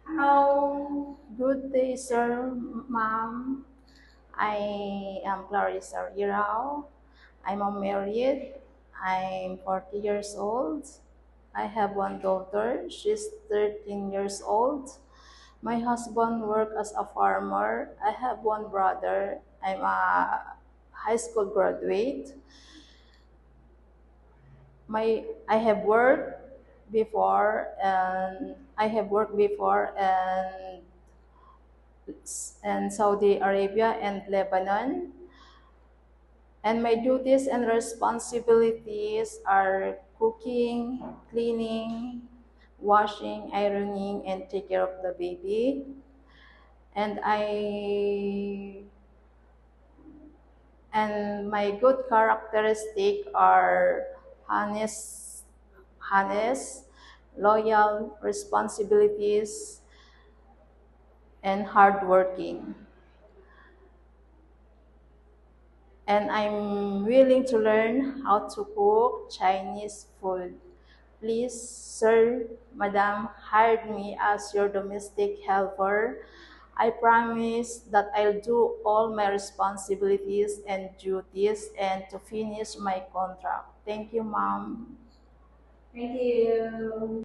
Hello. Good day, sir, ma'am. I am Clarissa Irao. I'm a married. I'm 40 years old. I have one daughter. She's 13 years old. My husband works as a farmer. I have one brother. I'm a high school graduate. I have worked before and in Saudi Arabia and Lebanon. And my duties and responsibilities are cooking, cleaning, washing, ironing, and take care of the baby. And I and my good characteristic are honest, honest, loyal, responsibilities, and hardworking. And I'm willing to learn how to cook Chinese food. Please, sir, madam, hire me as your domestic helper. I promise that I'll do all my responsibilities and duties and to finish my contract. Thank you, ma'am. Thank you.